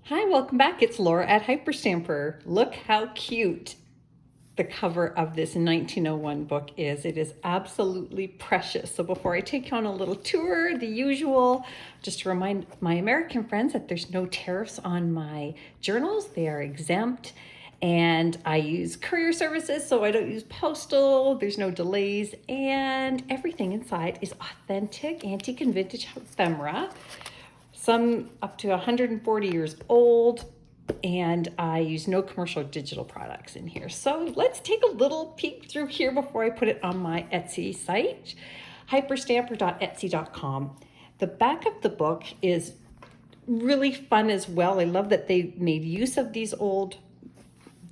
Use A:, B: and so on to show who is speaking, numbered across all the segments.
A: Hi, welcome back. It's Laura at Hyperstamper. Look how cute the cover of this 1901 book is. It is absolutely precious. So before I take you on a little tour, the usual, just to remind my American friends that there's no tariffs on my journals. They are exempt. And I use courier services, so I don't use postal. There's no delays. And everything inside is authentic, antique and vintage ephemera. Some up to 140 years old, and I use no commercial digital products in here. So let's take a little peek through here before I put it on my Etsy site, hyperstamper.etsy.com. The back of the book is really fun as well. I love that they made use of the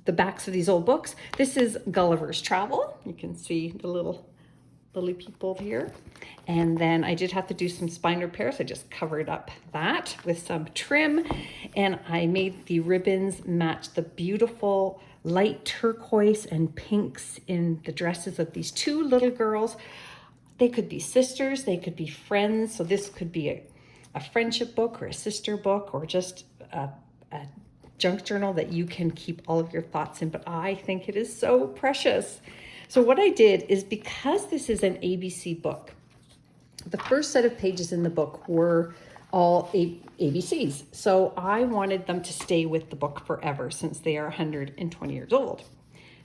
A: backs of these old books. This is Gulliver's Travel. You can see the little lily people here. And then I did have to do some spine repairs. I just covered up that with some trim, and I made the ribbons match the beautiful light turquoise and pinks in the dresses of these two little girls. They could be sisters, they could be friends. So this could be a friendship book or a sister book or just a junk journal that you can keep all of your thoughts in, but I think it is so precious. So what I did is, because this is an ABC book, the first set of pages in the book were all ABCs. So I wanted them to stay with the book forever, since they are 120 years old,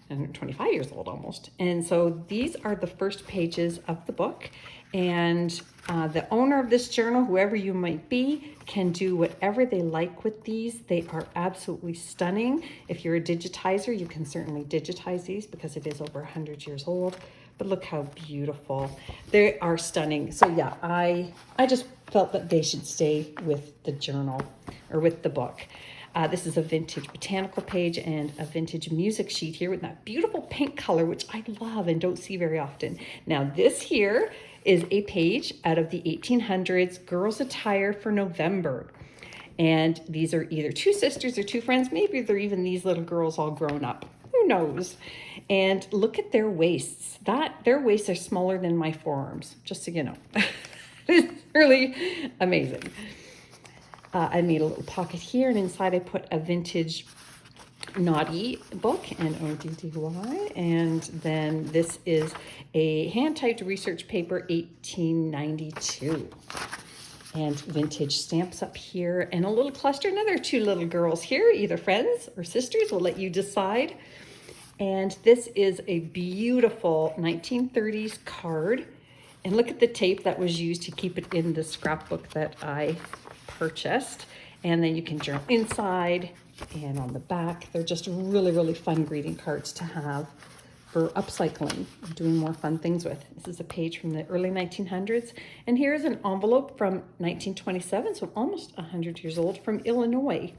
A: 125 years old almost. And so these are the first pages of the book. And the owner of this journal, whoever you might be, can do whatever they like with these. They are absolutely stunning. If you're a digitizer, you can certainly digitize these because it is over 100 years old. But look how beautiful. They are stunning. So yeah, I just felt that they should stay with the journal or with the book. This is a vintage botanical page and a vintage music sheet here with that beautiful pink color, which I love and don't see very often. Now this here is a page out of the 1800s, girls' attire for November. And these are either two sisters or two friends. Maybe they're even these little girls all grown up. Who knows? And look at their waists. Their waists are smaller than my forearms, just so you know. It's really amazing. I made a little pocket here, and inside I put a vintage Naughty book, N-O-D-D-Y, and then this is a hand-typed research paper, 1892. And vintage stamps up here, and a little cluster, another two little girls here, either friends or sisters, we'll let you decide. And this is a beautiful 1930s card. And look at the tape that was used to keep it in the scrapbook that I purchased. And then you can journal inside and on the back. They're just really, really fun greeting cards to have for upcycling, doing more fun things with. This is a page from the early 1900s. And here's an envelope from 1927, so almost 100 years old, from Illinois.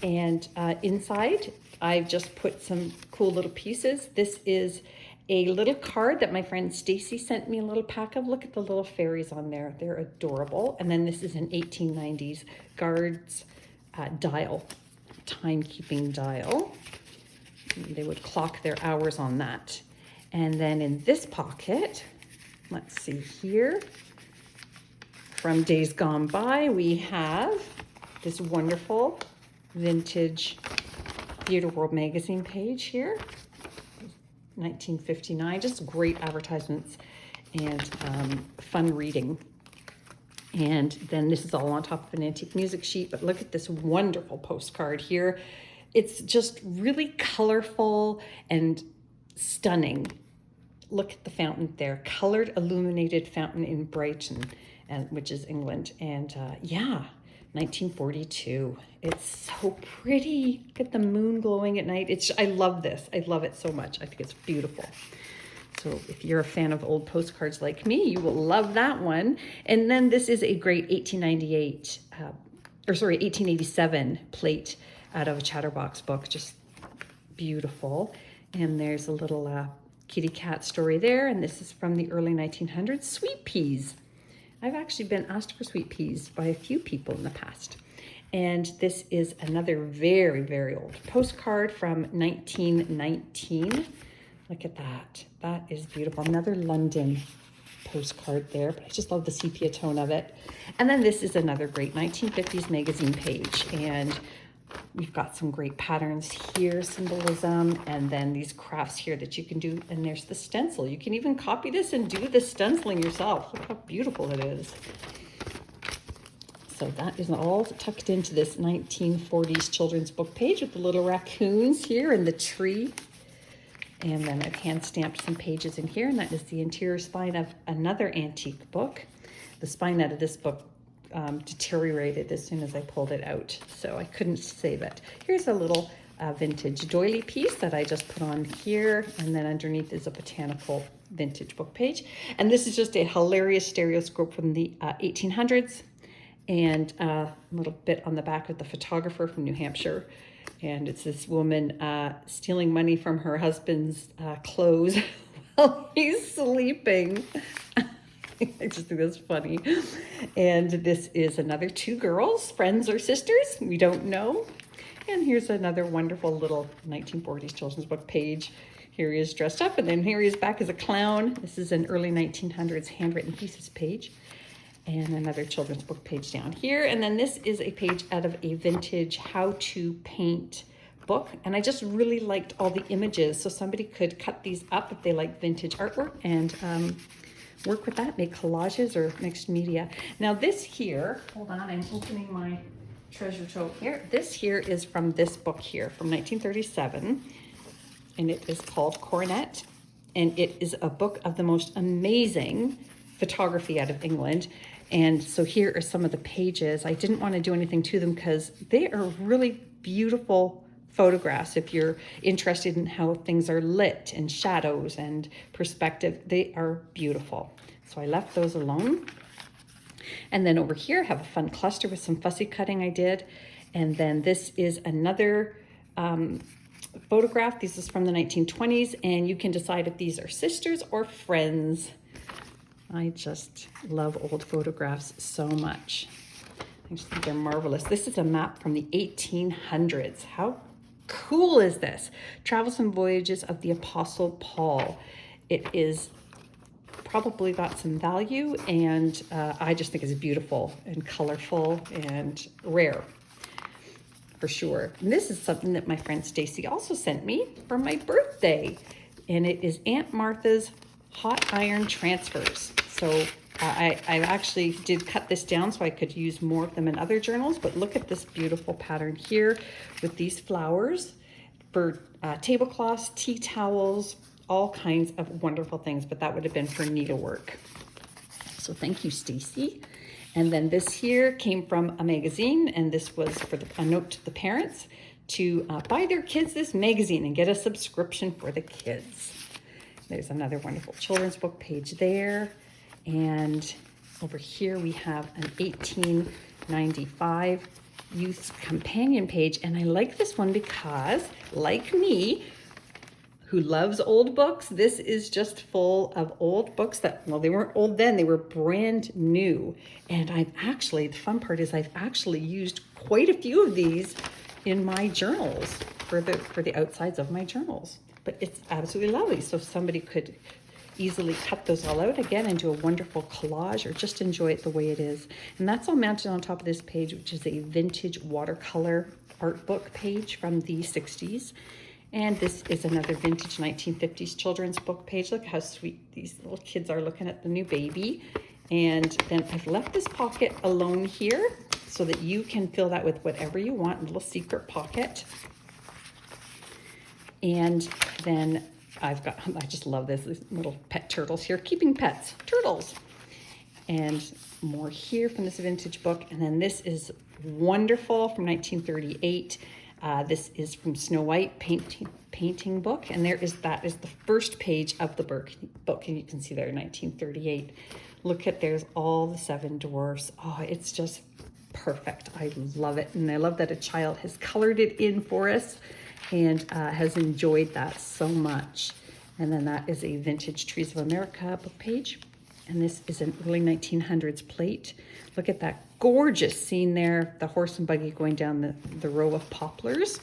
A: And inside, I've just put some cool little pieces. This is a little card that my friend Stacy sent me a little pack of. Look at the little fairies on there. They're adorable. And then this is an 1890s guards dial, timekeeping dial. They would clock their hours on that. And then in this pocket, let's see here, from days gone by, we have this wonderful vintage Theatre World magazine page here, 1959, just great advertisements and fun reading. And then this is all on top of an antique music sheet, but look at this wonderful postcard here. It's just really colorful and stunning. Look at the fountain there, colored illuminated fountain in Brighton, which is England. And yeah, 1942. It's so pretty. Look at the moon glowing at night. I love this. I love it so much. I think it's beautiful. So if you're a fan of old postcards like me, you will love that one. And then this is a great 1887 plate out of a Chatterbox book. Just beautiful. And there's a little kitty cat story there. And this is from the early 1900s, sweet peas. I've actually been asked for sweet peas by a few people in the past. And this is another very, very old postcard from 1919. Look at that. That is beautiful. Another London postcard there, but I just love the sepia tone of it. And then this is another great 1950s magazine page, and we've got some great patterns here, symbolism, and then these crafts here that you can do. And there's the stencil. You can even copy this and do the stenciling yourself. Look how beautiful it is. So that is all tucked into this 1940s children's book page with the little raccoons here and the tree. And then I've hand stamped some pages in here, and that is the interior spine of another antique book. The spine out of this book deteriorated as soon as I pulled it out, so I couldn't save it. Here's a little vintage doily piece that I just put on here, and then underneath is a botanical vintage book page. And this is just a hilarious stereoscope from the 1800s, and a little bit on the back of the photographer from New Hampshire. And it's this woman stealing money from her husband's clothes while he's sleeping. I just think that's funny. And this is another two girls, friends or sisters, we don't know. And here's another wonderful little 1940s children's book page. Here he is dressed up, and then here he is back as a clown. This is an early 1900s handwritten pieces page. And another children's book page down here. And then this is a page out of a vintage how to paint book. And I just really liked all the images. So somebody could cut these up if they like vintage artwork and work with that, make collages or mixed media. Now this here, hold on, I'm opening my treasure trove here. This here is from this book here from 1937. And it is called Coronet. And it is a book of the most amazing photography out of England. And so here are some of the pages. I didn't want to do anything to them because they are really beautiful photographs. If you're interested in how things are lit and shadows and perspective, they are beautiful. So I left those alone. And then over here I have a fun cluster with some fussy cutting I did. And then this is another photograph. This is from the 1920s, and you can decide if these are sisters or friends. I just love old photographs so much. I just think they're marvelous. This is a map from the 1800s. How cool is this? Travels and Voyages of the Apostle Paul. It is probably got some value, and I just think it's beautiful and colorful and rare for sure. And this is something that my friend Stacy also sent me for my birthday, and it is Aunt Martha's hot iron transfers. So I actually did cut this down so I could use more of them in other journals, but look at this beautiful pattern here with these flowers for tablecloths, tea towels, all kinds of wonderful things, but that would have been for needlework. So thank you, Stacy. And then this here came from a magazine, and this was for a note to the parents to buy their kids this magazine and get a subscription for the kids. There's another wonderful children's book page there. And over here we have an 1895 Youth's Companion page. And I like this one because, like me, who loves old books, this is just full of old books that, well, they weren't old then, they were brand new. And the fun part is I've actually used quite a few of these in my journals for the outsides of my journals. But it's absolutely lovely. So somebody could easily cut those all out again and do a wonderful collage, or just enjoy it the way it is. And that's all mounted on top of this page, which is a vintage watercolor art book page from the 60s. And this is another vintage 1950s children's book page. Look how sweet these little kids are looking at the new baby. And then I've left this pocket alone here so that you can fill that with whatever you want, a little secret pocket. And then I just love this, these little pet turtles here, keeping pets, turtles. And more here from this vintage book. And then this is wonderful from 1938. This is from Snow White painting book. And that is the first page of the book. And you can see there, 1938. Look at, there's all the 7 dwarfs. Oh, it's just perfect. I love it. And I love that a child has colored it in for us and has enjoyed that so much. And then that is a vintage Trees of America book page. And this is an early 1900s plate. Look at that gorgeous scene there, the horse and buggy going down the row of poplars.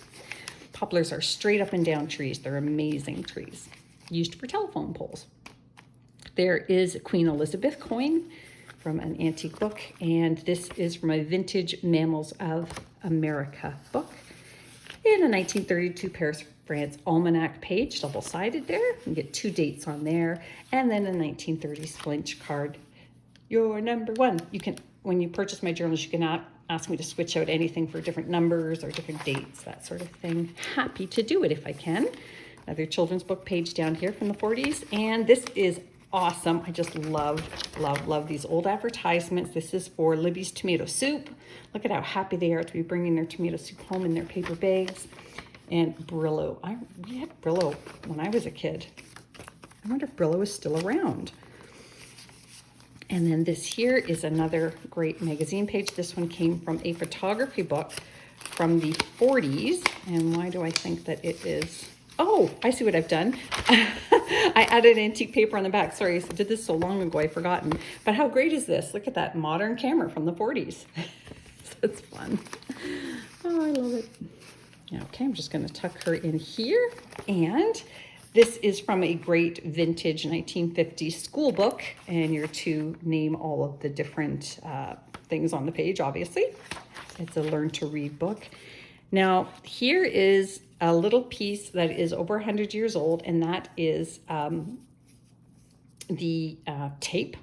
A: Poplars are straight up and down trees. They're amazing trees, used for telephone poles. there is a Queen Elizabeth coin from an antique book, and this is from a vintage Mammals of America book. In a 1932 Paris, France almanac page, double-sided there. You get 2 dates on there. And then a 1930s flinch card. You're number 1. You can, when you purchase my journals, you can ask me to switch out anything for different numbers or different dates, that sort of thing. Happy to do it if I can. Another children's book page down here from the 40s. And this is awesome. I just love these old advertisements. This is for Libby's Tomato Soup. Look at how happy they are to be bringing their tomato soup home in their paper bags. And Brillo. We had Brillo when I was a kid. I wonder if Brillo is still around. And then this here is another great magazine page. This one came from a photography book from the 40s. And why do I think that it is? Oh, I see what I've done. I added antique paper on the back. Sorry, I did this so long ago, I've forgotten. But how great is this? Look at that modern camera from the 40s. That's fun. Oh, I love it. Okay, I'm just going to tuck her in here. And this is from a great vintage 1950s school book. And you're to name all of the different things on the page, obviously. It's a learn to read book. Now, here is a little piece that is over 100 years old, and that is the tape.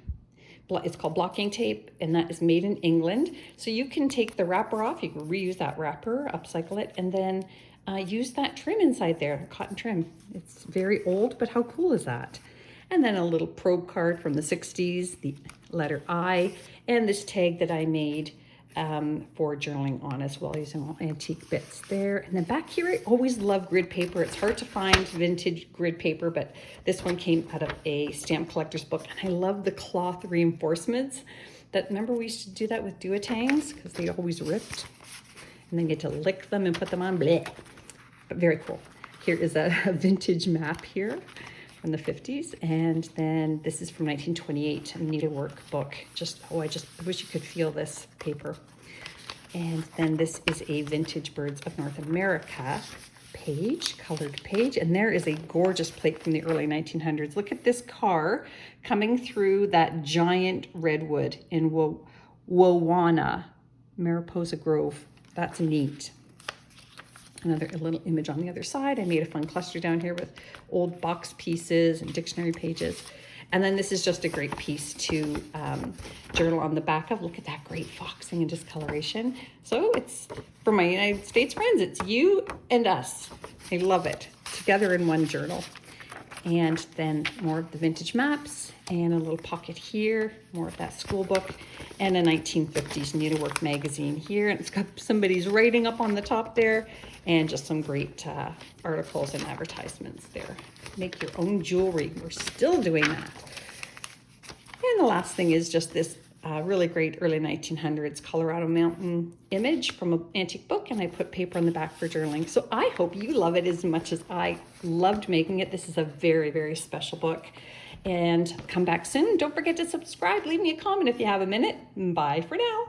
A: It's called blocking tape, and that is made in England. So you can take the wrapper off, you can reuse that wrapper, upcycle it, and then use that trim inside there, cotton trim. It's very old, but how cool is that? And then a little probe card from the 60s, the letter I, and this tag that I made for journaling on as well, using all antique bits there. And then back here, I always love grid paper. It's hard to find vintage grid paper, but this one came out of a stamp collector's book. And I love the cloth reinforcements. Remember we used to do that with duotangs because they always ripped. And then get to lick them and put them on, bleh. But very cool. Here is a vintage map here from the 50s. And then this is from 1928, a needlework book. I wish you could feel this paper. And then this is a vintage Birds of North America page, colored page. And there is a gorgeous plate from the early 1900s. Look at this car coming through that giant redwood in Wowana, Mariposa Grove. That's neat. Another little image on the other side. I made a fun cluster down here with old box pieces and dictionary pages. And then this is just a great piece to journal on the back of. Look at that great foxing and discoloration. So it's, for my United States friends, it's you and us. I love it. Together in one journal. And then more of the vintage maps and a little pocket here, more of that school book, and a 1950s needlework magazine here. And it's got somebody's writing up on the top there, and just some great articles and advertisements there. Make your own jewelry. We're still doing that. And the last thing is just this really great early 1900s Colorado mountain image from an antique book, and I put paper on the back for journaling. So I hope you love it as much as I loved making it. This is a very, very special book. And come back soon. Don't forget to subscribe. Leave me a comment if you have a minute. Bye for now.